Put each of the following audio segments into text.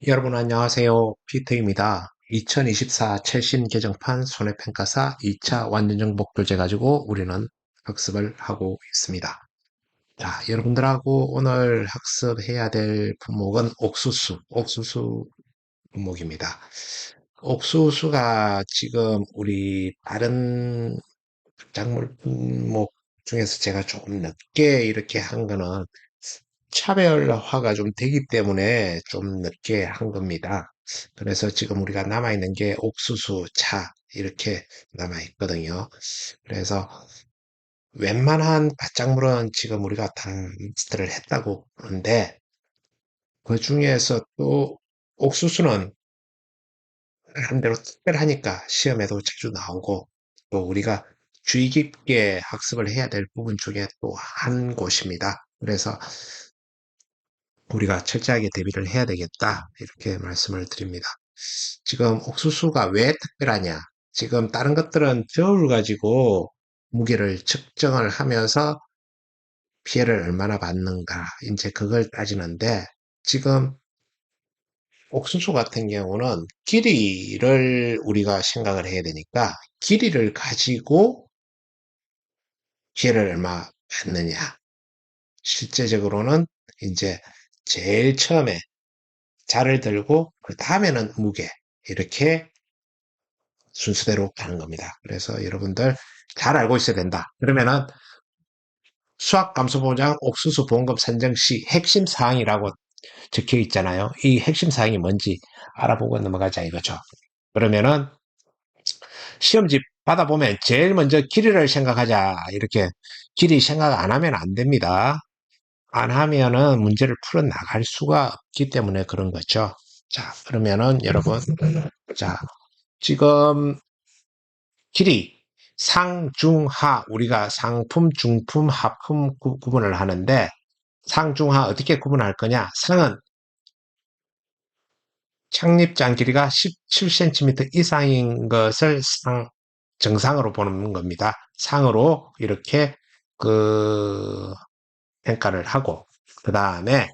여러분 안녕하세요. 피터입니다. 2024 최신 개정판 손해평가사 2차 완전정복 교재 가지고 우리는 학습을 하고 있습니다. 자, 여러분들하고 오늘 학습해야 될 품목은 옥수수 품목입니다. 옥수수가 지금 우리 다른 작물 품목 중에서 제가 조금 늦게 이렇게 한 거는 차별화가 좀 되기 때문에 좀 늦게 한 겁니다. 그래서 지금 우리가 남아있는 게 옥수수, 차 이렇게 남아있거든요. 그래서 웬만한 밭작물은 지금 우리가 다 리스트를 했다고 보는데 그 중에서 또 옥수수는 나름대로 특별하니까 시험에도 자주 나오고 또 우리가 주의 깊게 학습을 해야 될 부분 중에 또 한 곳입니다. 그래서 우리가 철저하게 대비를 해야 되겠다. 이렇게 말씀을 드립니다. 지금 옥수수가 왜 특별하냐? 지금 다른 것들은 저울 가지고 무게를 측정을 하면서 피해를 얼마나 받는가, 이제 그걸 따지는데, 지금 옥수수 같은 경우는 길이를 우리가 생각을 해야 되니까, 길이를 가지고 피해를 얼마 받느냐. 실제적으로는 이제 제일 처음에 자를 들고 그 다음에는 무게 이렇게 순서대로 가는 겁니다. 그래서 여러분들 잘 알고 있어야 된다. 그러면은 수학감소보장 옥수수 보험금 산정 시 핵심 사항이라고 적혀 있잖아요. 이 핵심 사항이 뭔지 알아보고 넘어가자 이거죠. 그러면은 시험지 받아보면 제일 먼저 길이를 생각하자. 이렇게 길이 생각 안 하면 안 됩니다. 안 하면은 문제를 풀어 나갈 수가 없기 때문에 그런 거죠. 자, 그러면은 여러분, 자, 지금 길이 상, 중, 하 우리가 상품, 중품, 하품 구분을 하는데 상, 중, 하 어떻게 구분할 거냐? 상은 창립장 길이가 17cm 이상인 것을 정상으로 보는 겁니다. 상으로 이렇게 그 평가를 하고 그 다음에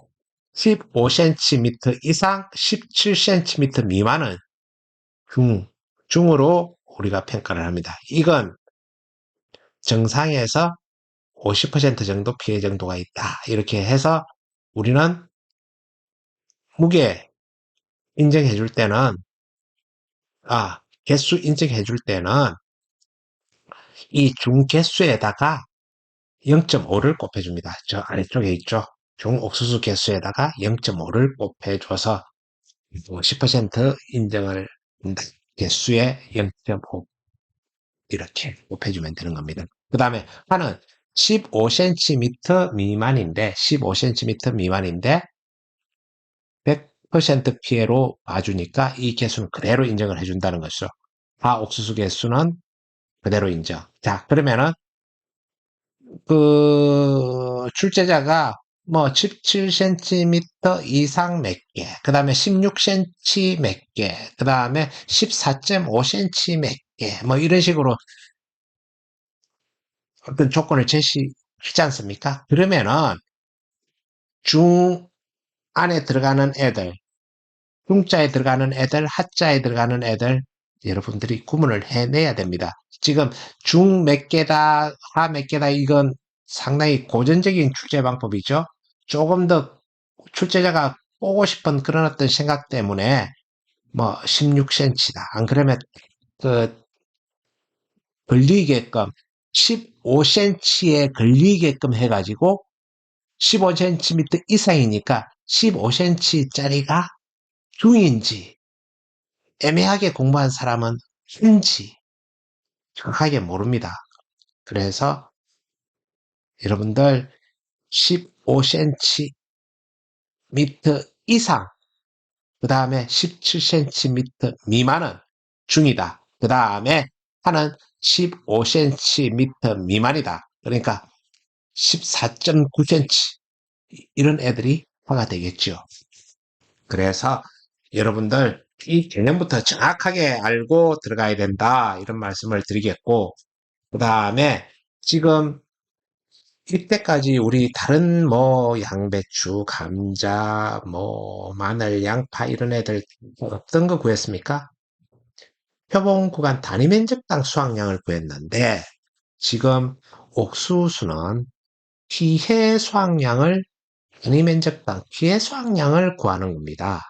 15cm 이상 17cm 미만은 중으로 우리가 평가를 합니다. 이건 정상에서 50% 정도 피해 정도가 있다. 이렇게 해서 우리는 무게 인정해 줄 때는, 개수 인정해 줄 때는 이 중개수에다가 0.5를 곱해줍니다. 저 아래쪽에 있죠. 중옥수수 개수에다가 0.5를 곱해줘서 10% 인정을 한다. 개수에 0.5 이렇게 곱해주면 되는 겁니다. 그 다음에 하는 15cm 미만인데 15cm 미만인데 100% 피해로 봐주니까 이 개수는 그대로 인정을 해준다는 것이죠. 옥수수 개수는 그대로 인정. 자, 그러면은 그 출제자가 뭐 17cm 이상 몇 개, 그 다음에 16cm 몇 개, 그 다음에 14.5cm 몇 개, 뭐 이런 식으로 어떤 조건을 제시하지 않습니까? 그러면은 중 안에 들어가는 애들, 중자에 들어가는 애들, 하자에 들어가는 애들, 여러분들이 구분을 해내야 됩니다. 지금 중 몇 개다, 하 몇 개다, 이건 상당히 고전적인 출제 방법이죠. 조금 더 출제자가 보고 싶은 그런 어떤 생각 때문에 뭐 16cm다. 안 그러면 그 걸리게끔 15cm에 걸리게끔 해가지고 15cm 이상이니까 15cm짜리가 중인지 애매하게 공부한 사람은 인지 정확하게 모릅니다. 그래서 여러분들 15cm 이상, 그 다음에 17cm 미만은 중이다. 그 다음에 하는 15cm 미만이다. 그러니까 14.9cm 이런 애들이 화가 되겠죠. 그래서 여러분들 이 개념부터 정확하게 알고 들어가야 된다. 이런 말씀을 드리겠고, 그 다음에 지금 이때까지 우리 다른 뭐 양배추, 감자, 뭐 마늘, 양파 이런 애들 어떤 거 구했습니까? 표본 구간 단위 면적당 수확량을 구했는데 지금 옥수수는 피해 수확량을 단위 면적당 피해 수확량을 구하는 겁니다.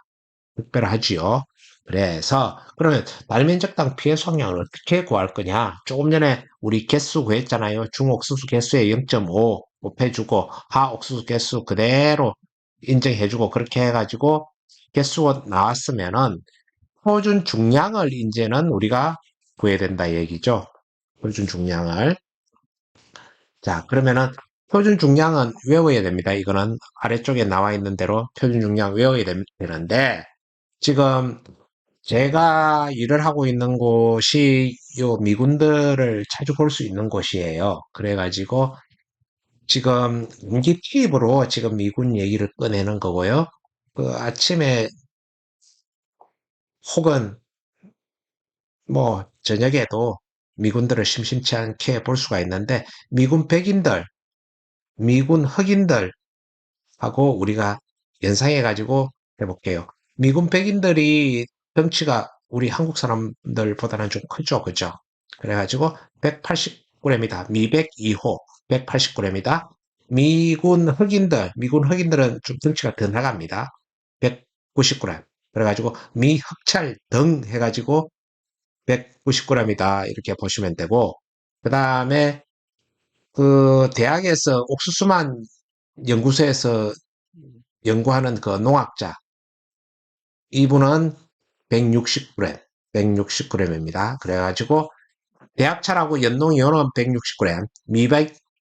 특별하지요. 그래서 그러면 날면적당 피해 수확량을 어떻게 구할 거냐? 조금 전에 우리 개수 구했잖아요. 중옥수수 개수의 0.5 곱해주고 하옥수수 개수 그대로 인정해주고 그렇게 해가지고 개수가 나왔으면은 표준 중량을 이제는 우리가 구해야 된다 얘기죠. 표준 중량을. 자, 그러면은 표준 중량은 외워야 됩니다. 이거는 아래쪽에 나와 있는 대로 표준 중량 외워야 되는데 지금 제가 일을 하고 있는 곳이 요 미군들을 자주 볼 수 있는 곳이에요. 그래가지고 지금 임기 투입으로 지금 미군 얘기를 꺼내는 거고요. 그 아침에 혹은 뭐 저녁에도 미군들을 심심치 않게 볼 수가 있는데 미군 백인들, 미군 흑인들하고 우리가 연상해가지고 해볼게요. 미군 백인들이 덩치가 우리 한국 사람들보다는 좀 크죠, 그죠? 그래가지고 180g이다. 미백 2호 180g이다. 미군 흑인들은 좀 덩치가 더 나갑니다. 190g. 그래가지고 미흑찰 등 해가지고 190g이다. 이렇게 보시면 되고, 그 다음에 그 대학에서 옥수수만 연구소에서 연구하는 그 농학자, 이분은 160g, 160g입니다. 그래가지고 대합찰하고 연농이온은 160g,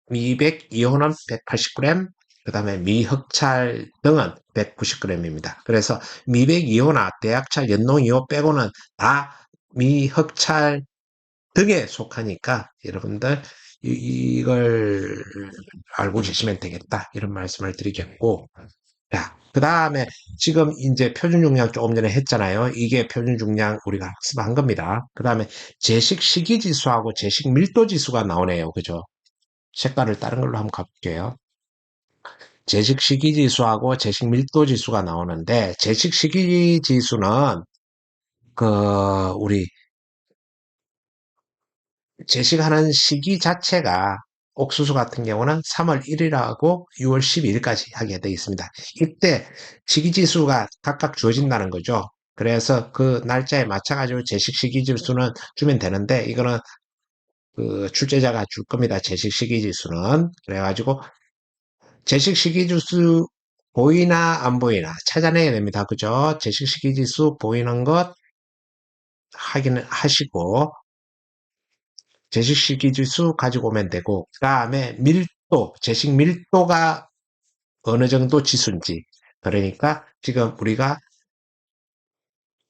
미백 이온은 180g, 그 다음에 미흑찰 등은 190g입니다. 그래서 미백이온화, 대합찰, 연농이온 빼고는 다 미흑찰 등에 속하니까 여러분들 이걸 알고 계시면 되겠다 이런 말씀을 드리겠고, 자, 그 다음에 지금 이제 표준 중량 조금 전에 했잖아요. 이게 표준 중량 우리가 학습한 겁니다. 그 다음에 제식 시기 지수하고 제식 밀도 지수가 나오네요. 그죠? 색깔을 다른 걸로 한번 가볼게요. 제식 시기 지수하고 제식 밀도 지수가 나오는데 제식 시기 지수는 그 우리 제식하는 시기 자체가 옥수수 같은 경우는 3월 1일하고 6월 12일까지 하게 되어 있습니다. 이때 시기지수가 각각 주어진다는 거죠. 그래서 그 날짜에 맞춰가지고 제식 시기지수는 주면 되는데 이거는 그 출제자가 줄 겁니다. 제식 시기지수는. 그래가지고 제식 시기지수 보이나 안 보이나 찾아내야 됩니다. 그죠? 제식 시기지수 보이는 것 확인하시고 제식 시기지수 가지고 오면 되고, 그 다음에 밀도, 제식 밀도가 어느 정도 지수인지. 그러니까 지금 우리가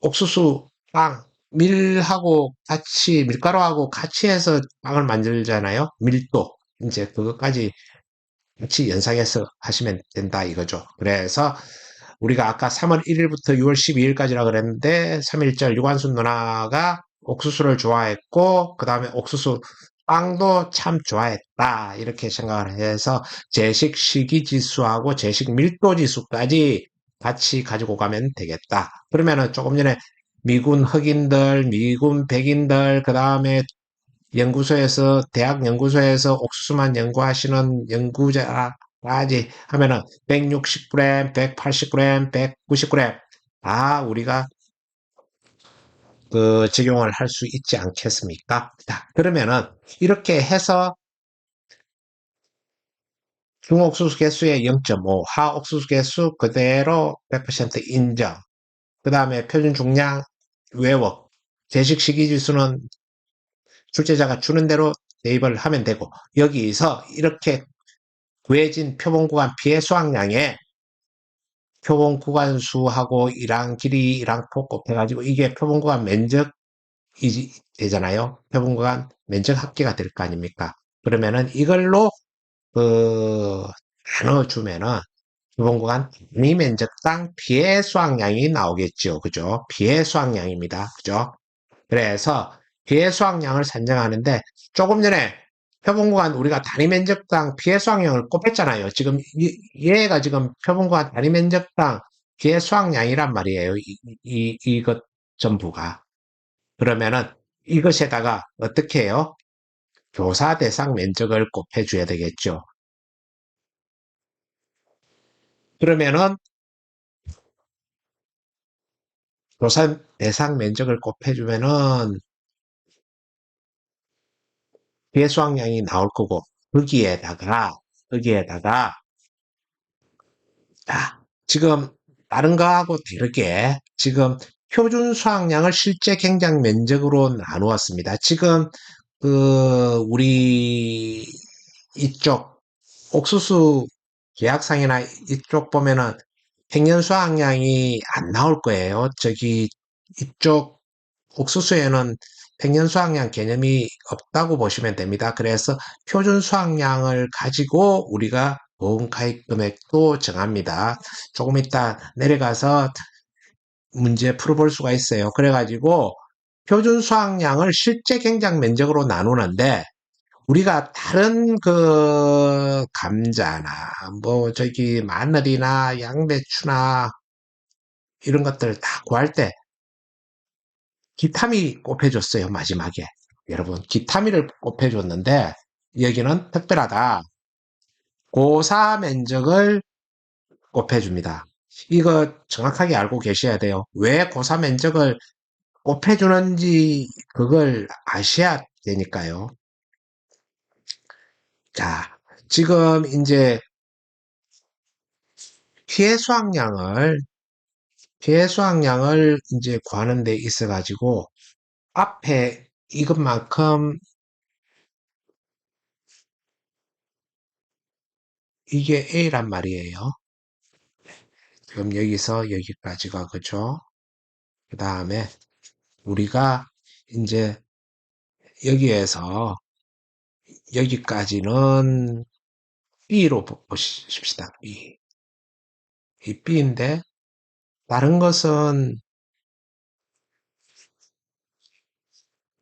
옥수수 빵, 밀가루하고 같이 해서 빵을 만들잖아요. 밀도. 이제 그것까지 같이 연상해서 하시면 된다 이거죠. 그래서 우리가 아까 3월 1일부터 6월 12일까지라 그랬는데 3일절 유관순 누나가 옥수수를 좋아했고 그 다음에 옥수수 빵도 참 좋아했다 이렇게 생각을 해서 제식 시기지수하고 제식 밀도지수까지 같이 가지고 가면 되겠다. 그러면은 조금 전에 미군 흑인들, 미군 백인들, 그 다음에 대학 연구소에서 옥수수만 연구하시는 연구자까지 하면은 160g, 180g, 190g 다 우리가 그 적용을 할 수 있지 않겠습니까? 자, 그러면은 이렇게 해서 중옥수수 개수의 0.5, 하옥수수 개수 그대로 100% 인정. 그 다음에 표준 중량 외워. 제식 시기지수는 출제자가 주는 대로 대입을 하면 되고 여기서 이렇게 구해진 표본 구간 피해 수확량에 표본 구간 수하고 일항 길이, 일항 폭 곱해가지고 이게 표본 구간 면적이 되잖아요. 표본 구간 면적 합계가 될 거 아닙니까? 그러면은 이걸로 그 나눠주면은 표본 구간 단위 면적당 피해 수확량이 나오겠죠. 그죠? 피해 수확량입니다. 그죠? 그래서 피해 수확량을 산정하는데 조금 전에 표본구간 우리가 단위 면적당 피해 수확량을 곱했잖아요. 지금 얘가 지금 표본구간 단위 면적당 피해 수확량이란 말이에요. 이것 전부가. 그러면은 이것에다가 어떻게 해요? 조사 대상 면적을 곱해줘야 되겠죠. 그러면은 조사 대상 면적을 곱해주면은 피해 수확량이 나올 거고 거기에다가 자, 지금 다른 거하고 다르게 지금 표준 수확량을 실제 경작 면적으로 나누었습니다. 지금 우리 이쪽 옥수수 계약상이나 이쪽 보면은 평년 수확량이 안 나올 거예요. 저기 이쪽 옥수수에는 평년 수확량 개념이 없다고 보시면 됩니다. 그래서 표준 수확량을 가지고 우리가 보험가입 금액도 정합니다. 조금 이따 내려가서 문제 풀어볼 수가 있어요. 그래가지고 표준 수확량을 실제 경작 면적으로 나누는데 우리가 다른 감자나 뭐 저기 마늘이나 양배추나 이런 것들 다 구할 때 기타미 곱해줬어요, 마지막에. 여러분, 기타미를 곱해줬는데, 여기는 특별하다. 고사 면적을 곱해줍니다. 이거 정확하게 알고 계셔야 돼요. 왜 고사 면적을 곱해주는지 그걸 아셔야 되니까요. 자, 지금 이제 피해 수확량을, 피해 수확량을 이제 구하는 데 있어가지고, 앞에 이것만큼 이게 A란 말이에요. 그럼 여기서 여기까지가 그죠? 그 다음에 우리가 이제 여기에서 여기까지는 B로 보십시다. B. 이 B인데 다른 것은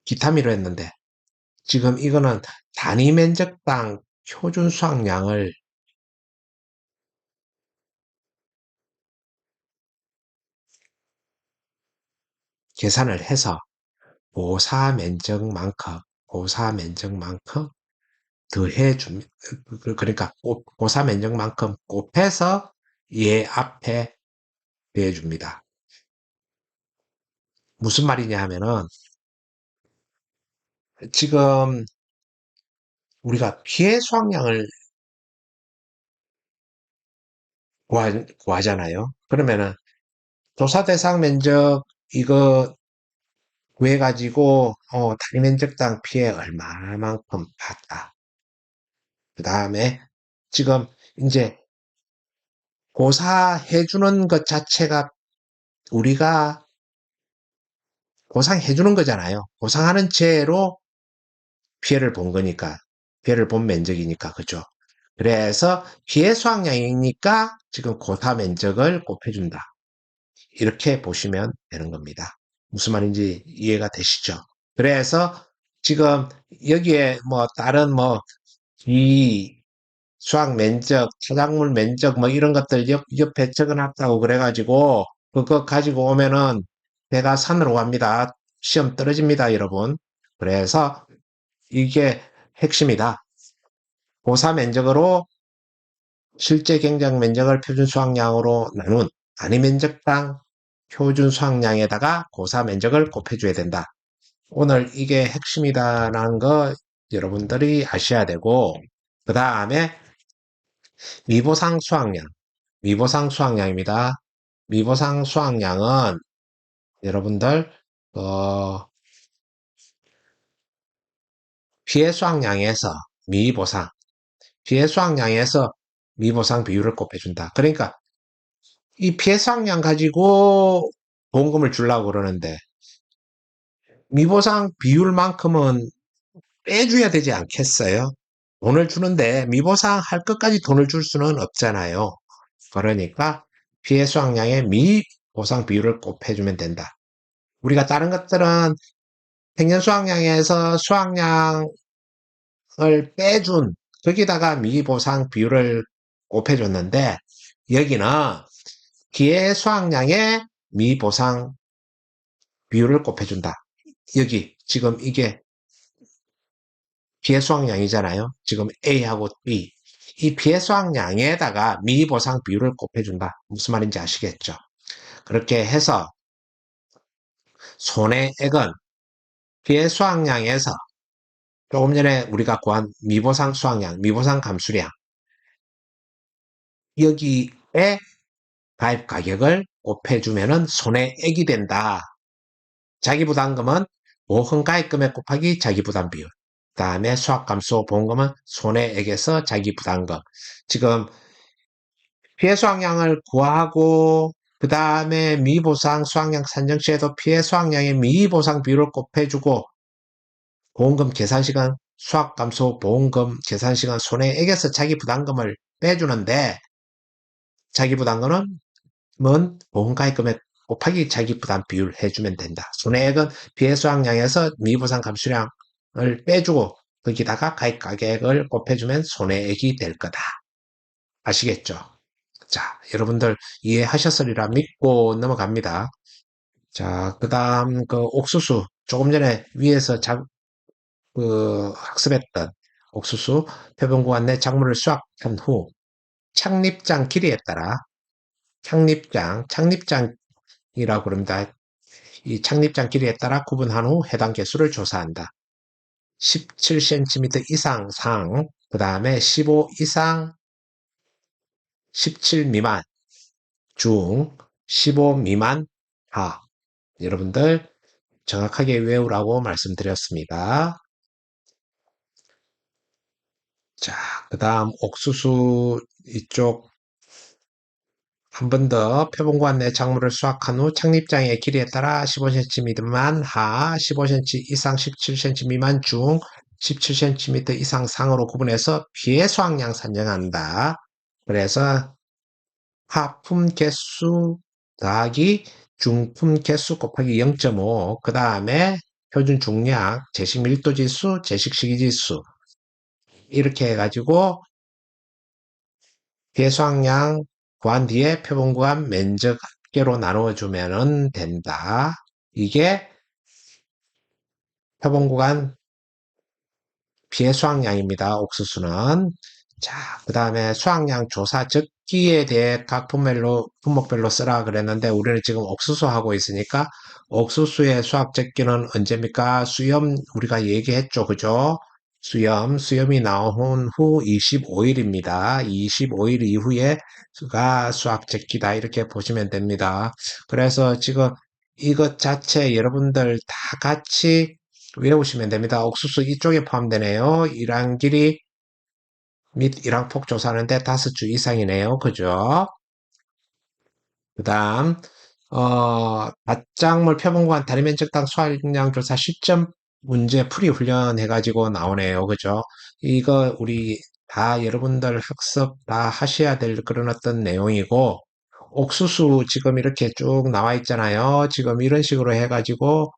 기타미로 했는데 지금 이거는 단위 면적당 표준 수확량을 계산을 해서 고사 면적만큼 더해 줍니다. 그러니까 고사 면적만큼 곱해서 얘 앞에 더해 줍니다. 무슨 말이냐 하면은 지금 우리가 피해 수확량을 구하잖아요. 그러면은 조사 대상 면적 이거 구해가지고 단위 면적당 피해 얼마만큼 봤다. 그 다음에 지금 이제 고사해주는 것 자체가 우리가 보상해주는 거잖아요. 보상하는 채로 피해를 본 거니까, 피해를 본 면적이니까, 그죠? 그래서 피해 수확량이니까 지금 고사 면적을 곱해준다. 이렇게 보시면 되는 겁니다. 무슨 말인지 이해가 되시죠? 그래서 지금 여기에 뭐 다른 이 수확 면적, 차작물 면적 뭐 이런 것들 옆에 적어놨다고 그래가지고 그거 가지고 오면은 배가 산으로 갑니다. 시험 떨어집니다, 여러분. 그래서 이게 핵심이다. 고사 면적으로 실제 경작 면적을 표준 수확량으로 나눈 단위 면적당 표준 수확량에다가 고사 면적을 곱해줘야 된다. 오늘 이게 핵심이다라는 거 여러분들이 아셔야 되고, 그 다음에 미보상 수확량. 미보상 수확량입니다. 미보상 수확량은 여러분들, 피해 수확량에서 미보상, 피해 수확량에서 미보상 비율을 곱해준다. 그러니까 이 피해 수확량 가지고 보험금을 주려고 그러는데 미보상 비율만큼은 빼줘야 되지 않겠어요? 돈을 주는데 미보상 할 것까지 돈을 줄 수는 없잖아요. 그러니까 피해 수확량의 미보상 비율을 곱해주면 된다. 우리가 다른 것들은 평년 수확량에서 수확량 빼준 거기다가 미보상 비율을 곱해줬는데 여기는 기회 수확량의 미보상 비율을 곱해준다. 여기 지금 이게 기회 수확량이잖아요. 지금 A하고 B. 이 피해 수확량에다가 미보상 비율을 곱해준다. 무슨 말인지 아시겠죠? 그렇게 해서 손해액은 피해 수확량에서 조금 전에 우리가 구한 미보상 수확량, 미보상 감수량 여기에 가입 가격을 곱해주면 손해액이 된다. 자기부담금은 보험가입금액 곱하기 자기부담 비율. 그 다음에 수확감소 보험금은 손해액에서 자기부담금. 지금 피해 수확량을 구하고 그 다음에 미보상 수확량 산정 시에도 피해 수확량의 미보상 비율을 곱해주고 보험금 계산 시간 수확감소 보험금 계산 시간 손해액에서 자기부담금을 빼주는데 자기부담금은 보험가입금액 곱하기 자기부담 비율 해주면 된다. 손해액은 피해 수확량에서 미보상 감수량을 빼주고 거기다가 가입가격을 곱해주면 손해액이 될 거다. 아시겠죠? 자, 여러분들 이해하셨으리라 믿고 넘어갑니다. 자, 그 다음 그 옥수수 조금 전에 위에서 학습했던 옥수수 표본구간 내 작물을 수확한 후 착립장 길이에 따라 창립장이라고 그럽니다. 이 창립장 길이에 따라 구분한 후 해당 개수를 조사한다. 17cm 이상 상, 그 다음에 15 이상 17 미만 중, 15 미만 하. 여러분들 정확하게 외우라고 말씀드렸습니다. 자, 그 다음 옥수수 이쪽 한 번 더 표본구간 내 작물을 수확한 후 착립장의 길이에 따라 15cm 미만 하, 15cm 이상 17cm 미만 중, 17cm 이상 상으로 구분해서 피해 수확량 산정한다. 그래서 하품 개수 더하기 중품 개수 곱하기 0.5, 그 다음에 표준 중량, 제식 밀도 지수, 제식 시기 지수 이렇게 해가지고 피해 수확량 구한 뒤에 표본구간 면적 합계로 나누어주면 된다. 이게 표본구간 피해 수확량입니다. 옥수수는. 자, 그 다음에 수확량 조사 적기에 대해 각 품목별로 쓰라 그랬는데 우리는 지금 옥수수 하고 있으니까 옥수수의 수확 적기는 언제입니까? 수염 우리가 얘기했죠. 그죠? 수염이 나온 후 25일입니다. 25일 이후에가 수확 적기다. 이렇게 보시면 됩니다. 그래서 지금 이것 자체 여러분들 다 같이 외우시면 됩니다. 옥수수 이쪽에 포함되네요. 일항 길이 및 일항폭 조사하는데 5주 이상이네요. 그죠? 그 다음 밭작물 표본구간 다리면적당 수확량 조사 시점 문제 풀이 훈련 해가지고 나오네요. 그죠? 이거 우리 다 여러분들 학습 다 하셔야 될 그런 어떤 내용이고 옥수수 지금 이렇게 쭉 나와 있잖아요. 지금 이런 식으로 해가지고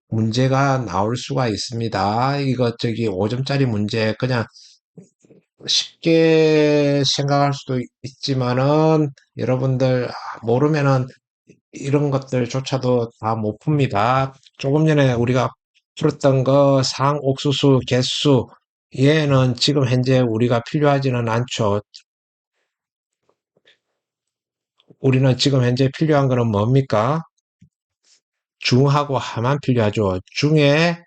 문제가 나올 수가 있습니다. 이거 저기 5점짜리 문제 그냥 쉽게 생각할 수도 있지만은 여러분들 모르면은 이런 것들조차도 다 못 풉니다. 조금 전에 우리가 풀었던 거 상옥수수 개수 얘는 지금 현재 우리가 필요하지는 않죠. 우리는 지금 현재 필요한 거는 뭡니까? 중하고 하만 필요하죠. 중에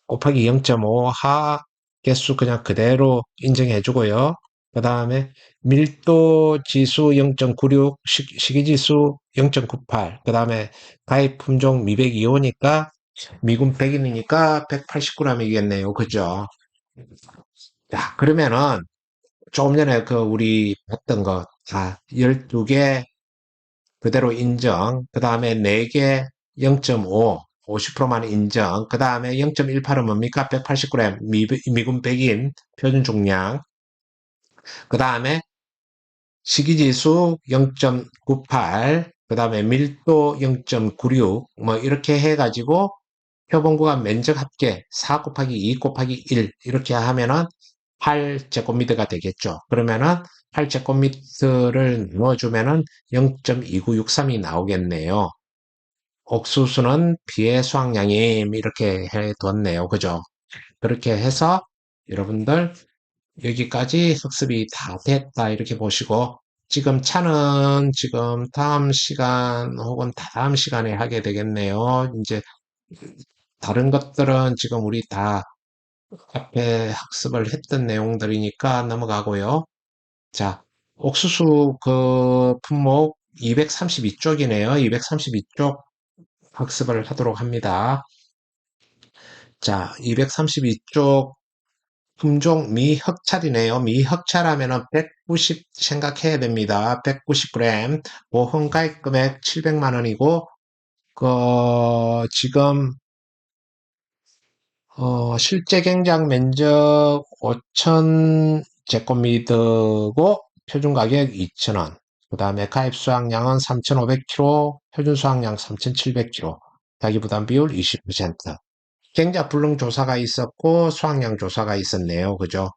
곱하기 0.5 하 개수 그냥 그대로 인정해 주고요. 그 다음에 밀도 지수 0.96, 시기지수 0.98, 그 다음에 가입 품종 미백 2호니까 미군 100인이니까 189g이겠네요. 그죠? 자, 그러면은 조금 전에 우리 봤던 거 다 12개 그대로 인정, 그 다음에 4개 0.5, 50%만 인정, 그 다음에 0.18은 뭡니까? 180g 미군 100인 표준 중량, 그 다음에 시기지수 0.98, 그 다음에 밀도 0.96, 뭐 이렇게 해가지고 표본구간 면적 합계 4 곱하기 2 곱하기 1 이렇게 하면은 8제곱미터가 되겠죠. 그러면은 8제곱미터를 넣어주면은 0.2963이 나오겠네요. 옥수수는 비의 수확량임 이렇게 해뒀네요. 그죠? 그렇게 해서 여러분들 여기까지 학습이 다 됐다 이렇게 보시고 지금 차는 지금 다음 시간 혹은 다음 시간에 하게 되겠네요. 이제 다른 것들은 지금 우리 다 앞에 학습을 했던 내용들이니까 넘어가고요. 자, 옥수수 그 품목 232쪽이네요. 232쪽 학습을 하도록 합니다. 자, 232쪽 품종 미흑찰이네요. 미흑찰하면은 190 생각해야 됩니다. 190g. 보험가입 금액 700만 원이고, 지금, 실제 경작 면적 5천 제곱미터고, 표준 가격 2,000원. 그 다음에 가입 수확량은 3,500kg, 표준 수확량 3,700kg. 자기 부담 비율 20%. 경작 불능 조사가 있었고, 수확량 조사가 있었네요. 그죠?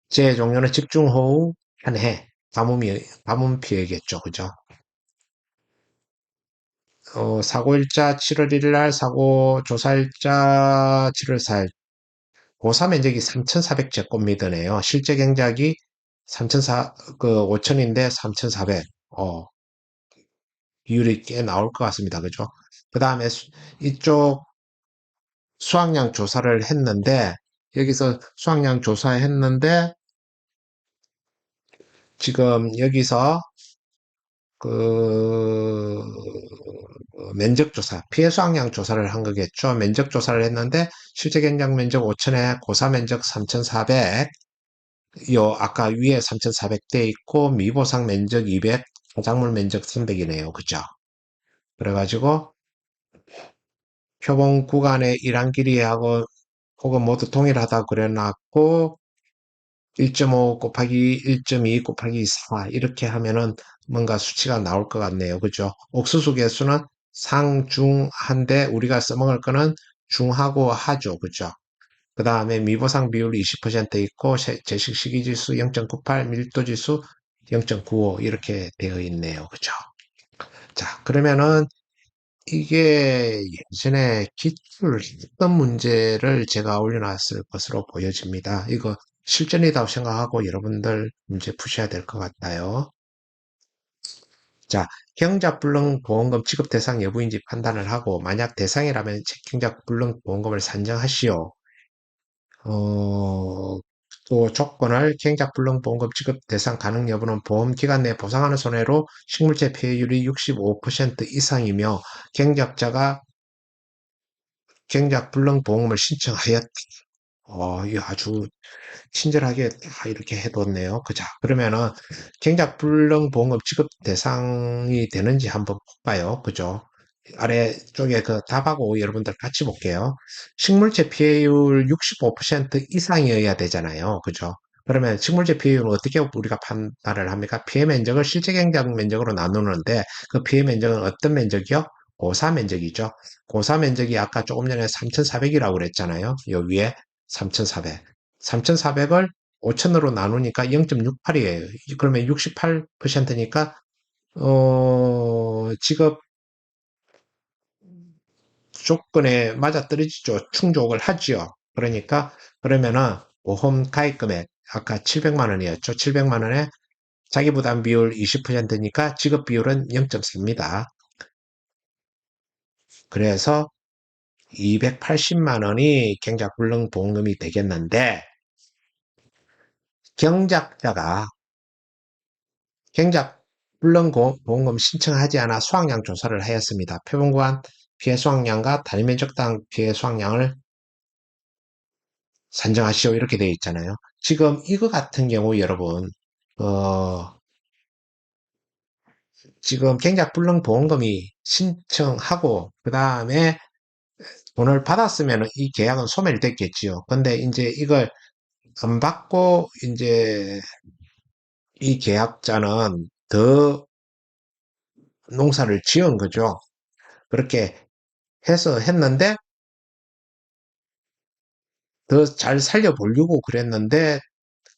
재해 종료는 집중호우, 한해, 가뭄 피해겠죠. 그죠? 사고일자 7월 1일 날, 사고 조사일자 7월 4일. 고사 면적이 3,400제곱미터네요. 실제 경작이 5천인데 3,400. 비율이 꽤 나올 것 같습니다. 그죠? 그 다음에 이쪽 수확량 조사를 했는데, 여기서 수확량 조사했는데, 지금 여기서 그 면적조사, 피해 수확량 조사를 한 거겠죠. 면적조사를 했는데 실제 경작 면적 5천에 고사 면적 3,400, 요 아까 위에 3,400 돼 있고 미보상 면적 200, 작물 면적 300이네요. 그죠? 그래가지고 표본 구간의 일한 길이하고 혹은 모두 동일하다 그래놨고 1.5 곱하기 1.2 곱하기 4 이렇게 하면은 뭔가 수치가 나올 것 같네요. 그죠? 옥수수 개수는 상중한데 우리가 써먹을 거는 중하고 하죠. 그죠? 그 다음에 미보상 비율 20% 있고 제식 시기지수 0.98, 밀도지수 0.95 이렇게 되어 있네요. 그죠? 자, 그러면은 이게 예전에 기출 했던 문제를 제가 올려놨을 것으로 보여집니다. 이거 실전이라고 생각하고 여러분들 문제 푸셔야 될 것 같아요. 자, 경작불능보험금 지급 대상 여부인지 판단을 하고 만약 대상이라면 경작불능보험금을 산정하시오. 또 조건을 경작불능보험금 지급 대상 가능 여부는 보험 기간 내 보상하는 손해로 식물체 폐율이 65% 이상이며 경작자가 경작불능보험금을 신청하였다. 이거 아주 친절하게 다 이렇게 해뒀네요. 그자. 그러면은 경작불능보험금 지급 대상이 되는지 한번 볼까요? 그죠? 아래쪽에 그 답하고 여러분들 같이 볼게요. 식물체 피해율 65% 이상이어야 되잖아요. 그죠? 그러면 식물체 피해율은 어떻게 우리가 판단을 합니까? 피해 면적을 실제 경작 면적으로 나누는데 그 피해 면적은 어떤 면적이요? 고사 면적이죠. 고사 면적이 아까 조금 전에 3,400이라고 그랬잖아요. 여기 위에 3,400. 3,400을 5천으로 나누니까 0.68이에요. 그러면 68%니까 직업 조건에 맞아떨어지죠. 충족을 하지요. 그러니까 그러면은 보험 가입 금액 아까 700만 원이었죠. 700만 원에 자기 부담 비율 20%니까 지급 비율은 0.4입니다. 그래서 280만 원이 경작불능 보험금이 되겠는데 경작자가 경작불능 보험금 신청하지 않아 수확량 조사를 하였습니다. 표본구간 피해 수확량과 단위면적당 피해 수확량을 산정하시오 이렇게 되어 있잖아요. 지금 이거 같은 경우 여러분 지금 경작불능 보험금이 신청하고 그 다음에 돈을 받았으면 이 계약은 소멸됐겠지요. 근데 이제 이걸 안 받고 이제 이 계약자는 더 농사를 지은 거죠. 그렇게 해서 했는데 더 잘 살려보려고 그랬는데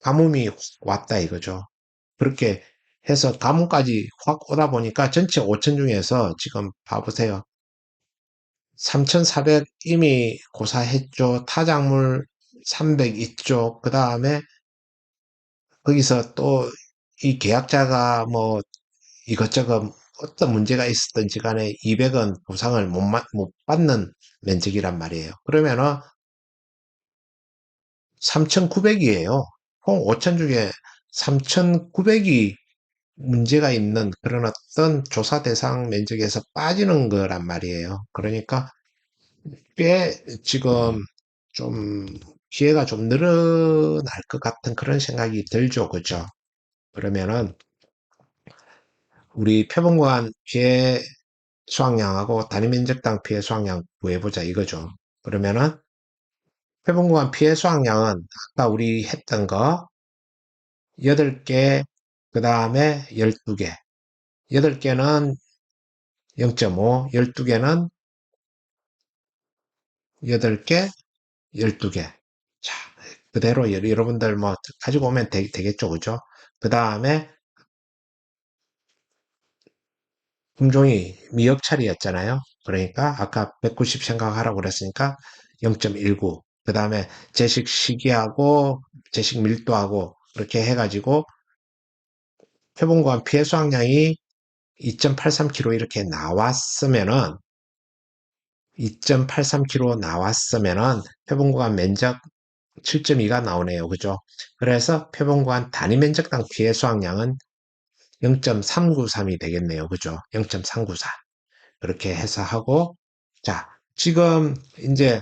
가뭄이 왔다 이거죠. 그렇게 해서 가뭄까지 확 오다 보니까 전체 5천 중에서 지금 봐보세요. 3,400 이미 고사했죠. 타작물 300 있죠. 그 다음에 거기서 또 이 계약자가 뭐 이것저것 어떤 문제가 있었든지 간에 200원 보상을 못 받는 면적이란 말이에요. 그러면은 3,900이에요. 총 5천 중에 3,900이 문제가 있는 그런 어떤 조사 대상 면적에서 빠지는 거란 말이에요. 그러니까 꽤 지금 좀 기회가 좀 늘어날 것 같은 그런 생각이 들죠. 그죠? 그러면은 우리 표본관 피해 수확량하고 단위 면적당 피해 수확량 구해보자 이거죠. 그러면은 표본관 피해 수확량은 아까 우리 했던 거 8개, 그 다음에 12개. 8개는 0.5, 12개는 8개, 12개. 자, 그대로 여러분들 뭐 가지고 오면 되겠죠. 그죠? 그 다음에 품종이 미역차리였잖아요. 그러니까 아까 190 생각하라고 그랬으니까 0.19. 그 다음에 제식 시기하고 제식 밀도하고 그렇게 해가지고 표본관 피해 수확량이 2.83kg 이렇게 나왔으면은 2.83kg 나왔으면은 표본관 면적 7.2가 나오네요. 그죠? 그래서 표본관 단위 면적당 피해 수확량은 0.393이 되겠네요. 그죠? 0.394. 그렇게 해서 하고, 자, 지금 이제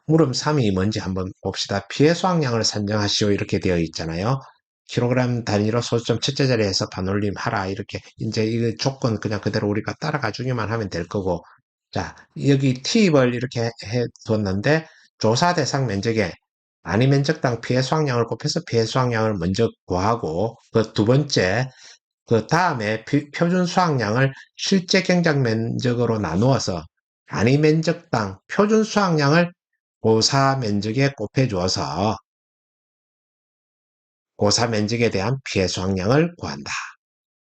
물음 3이 뭔지 한번 봅시다. 피해 수확량을 산정하시오. 이렇게 되어 있잖아요. 킬로그램 단위로 소수점 첫째 자리에서 반올림 하라. 이렇게 이제 이 조건 그냥 그대로 우리가 따라가 주기만 하면 될 거고. 자, 여기 팁을 이렇게 해 뒀는데 조사 대상 면적에 단위 면적당 피해 수확량을 곱해서 피해 수확량을 먼저 구하고 그 두 번째 그 다음에 표준 수확량을 실제 경작 면적으로 나누어서 단위 면적당 표준 수확량을 고사 면적에 곱해 주어서 고사 면적에 대한 피해 수확량을 구한다.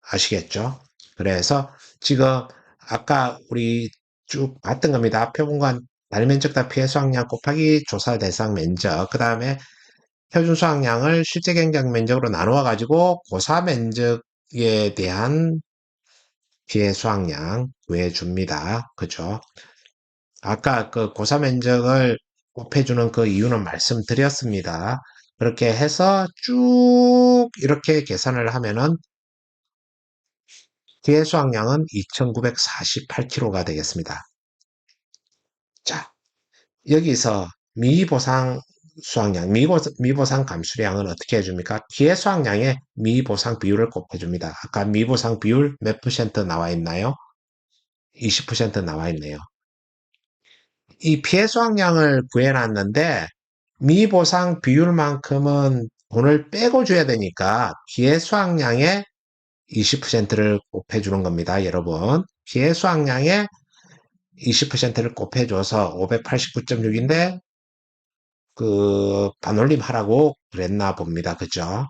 아시겠죠? 그래서 지금 아까 우리 쭉 봤던 겁니다. 표본관 단위 면적당 피해 수확량 곱하기 조사 대상 면적, 그 다음에 표준 수확량을 실제 경작 면적으로 나누어 가지고 고사 면적에 대한 피해 수확량 구해줍니다. 그죠? 아까 그 고사 면적을 곱해주는 그 이유는 말씀드렸습니다. 그렇게 해서 쭉 이렇게 계산을 하면은 피해 수확량은 2,948kg가 되겠습니다. 자, 여기서 미보상 수확량, 미보상 감수량은 어떻게 해줍니까? 피해 수확량에 미보상 비율을 곱해줍니다. 아까 미보상 비율 몇 퍼센트 나와 있나요? 20% 나와 있네요. 이 피해 수확량을 구해놨는데 미보상 비율만큼은 돈을 빼고 줘야 되니까 피해 수확량의 20%를 곱해주는 겁니다. 여러분. 피해 수확량의 20%를 곱해줘서 589.6인데 그 반올림 하라고 그랬나 봅니다. 그죠?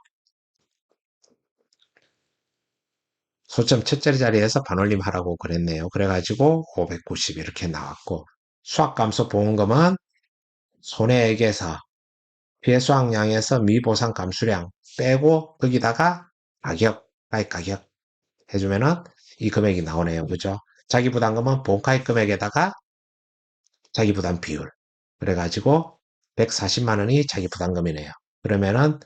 소점 첫째 자리에서 반올림 하라고 그랬네요. 그래가지고 590 이렇게 나왔고 수확감소 보험금은 손해액에서 피해 수확량에서 미보상 감수량 빼고 거기다가 가격 해주면은 이 금액이 나오네요. 그죠? 자기 부담금은 본가액 금액에다가 자기 부담 비율. 그래가지고 140만 원이 자기 부담금이네요. 그러면은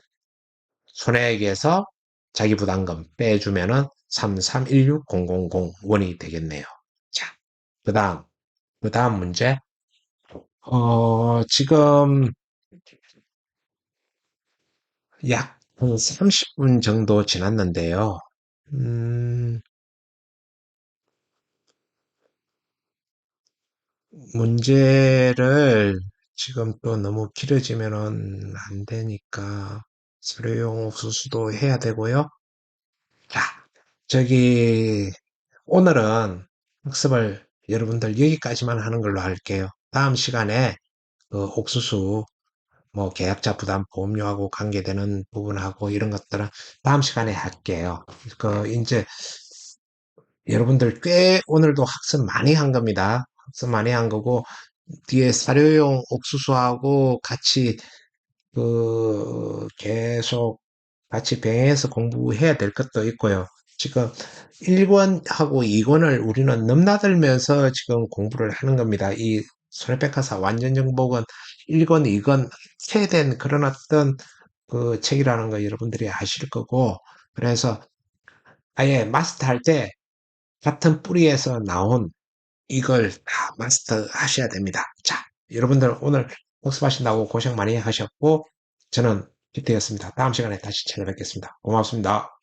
손해액에서 자기 부담금 빼주면은 3316000원이 되겠네요. 자, 그 다음 문제. 지금 약 30분 정도 지났는데요. 음, 문제를 지금 또 너무 길어지면은 안 되니까 서류용 옥수수도 해야 되고요. 자, 저기 오늘은 학습을 여러분들 여기까지만 하는 걸로 할게요. 다음 시간에 그 옥수수 뭐 계약자 부담 보험료하고 관계되는 부분하고 이런 것들은 다음 시간에 할게요. 그 이제 여러분들 꽤 오늘도 학습 많이 한 겁니다. 학습 많이 한 거고 뒤에 사료용 옥수수하고 같이 계속 같이 병행해서 공부해야 될 것도 있고요. 지금 1권하고 2권을 우리는 넘나들면서 지금 공부를 하는 겁니다. 이 손해백화사 완전정복은 1권, 2권 체된 그런 어떤 그 책이라는 거 여러분들이 아실 거고, 그래서 아예 마스터할 때 같은 뿌리에서 나온 이걸 다 마스터 하셔야 됩니다. 자, 여러분들 오늘 복습하신다고 고생 많이 하셨고, 저는 기태였습니다. 다음 시간에 다시 찾아뵙겠습니다. 고맙습니다.